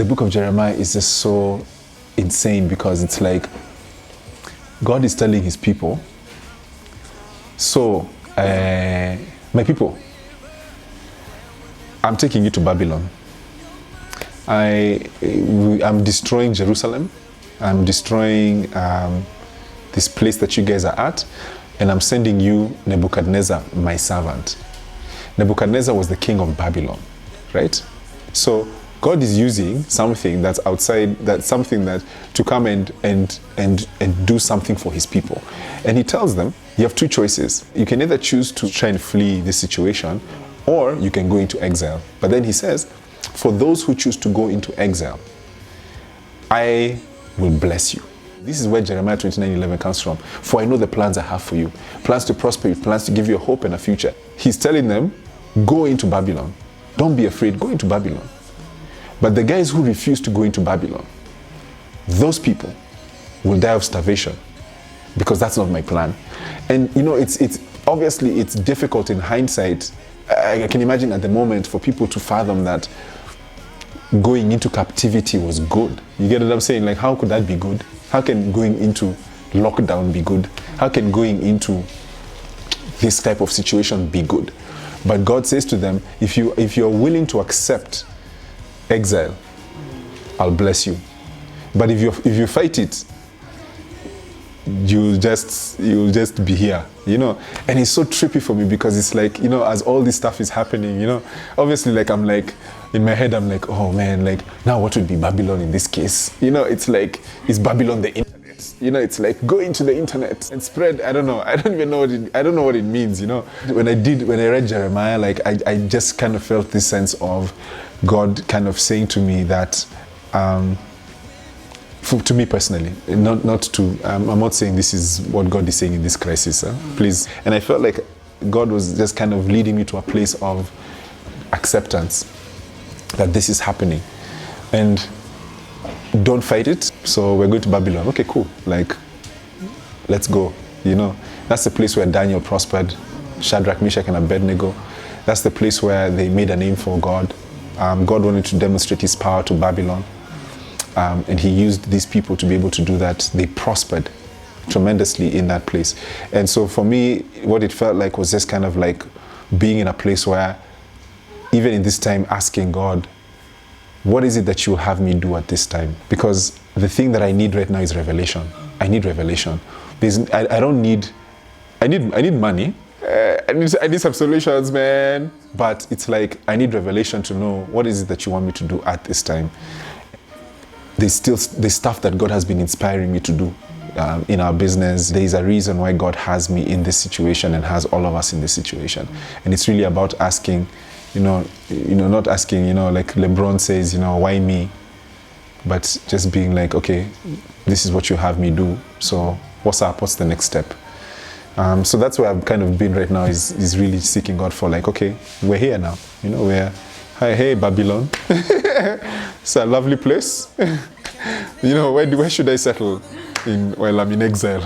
book of Jeremiah is just so insane because it's like God is telling his people, so my people, I'm taking you to Babylon. I'm destroying Jerusalem. I'm destroying this place that you guys are at, and I'm sending you Nebuchadnezzar, my servant. Nebuchadnezzar was the king of Babylon, right? So God is using something that's outside, that's something that to come and do something for his people. And he tells them, you have two choices. You can either choose to try and flee this situation, or you can go into exile. But then he says, for those who choose to go into exile, I will bless you. This is where Jeremiah 29:11 comes from. For I know the plans I have for you. Plans to prosper you, plans to give you a hope and a future. He's telling them, go into Babylon. Don't be afraid, go into Babylon. But the guys who refuse to go into Babylon, those people will die of starvation, because that's not my plan. And you know, it's obviously it's difficult in hindsight. I can imagine at the moment for people to fathom that going into captivity was good. You get what I'm saying? Like, how could that be good? How can going into lockdown be good? How can going into this type of situation be good? But God says to them, if you're willing to accept exile, I'll bless you. But if you fight it, you'll just be here, you know. And it's so trippy for me because it's like, you know, as all this stuff is happening, you know, obviously, like, I'm like, in my head, I'm like, oh man, like, now what would be Babylon in this case? You know, it's like, is Babylon the internet? You know, it's like, go into the internet and spread, I don't know, I don't know what it means, you know. When I read Jeremiah, like, I just kind of felt this sense of God kind of saying to me that, to me personally, not to, I'm not saying this is what God is saying in this crisis, please. And I felt like God was just kind of leading me to a place of acceptance that this is happening. And don't fight it. So we're going to Babylon. Okay, cool. Like, let's go. You know, that's the place where Daniel prospered, Shadrach, Meshach, and Abednego. That's the place where they made a name for God. God wanted to demonstrate his power to Babylon. And he used these people to be able to do that. They prospered tremendously in that place. And so for me, what it felt like was just kind of like being in a place where, even in this time, asking God, what is it that you will have me do at this time? Because the thing that I need right now is revelation. I need revelation. I need money. I need some solutions, man. But it's like, I need revelation to know what is it that you want me to do at this time. There's stuff that God has been inspiring me to do in our business. There is a reason why God has me in this situation and has all of us in this situation. And it's really about asking, you know, not asking, you know, like LeBron says, you know, why me? But just being like, okay, this is what you have me do. So what's up? What's the next step? So that's where I've kind of been right now, is really seeking God for, like, okay, we're here now. You know, hey, Babylon. It's a lovely place. You know, where should I settle while I'm in exile?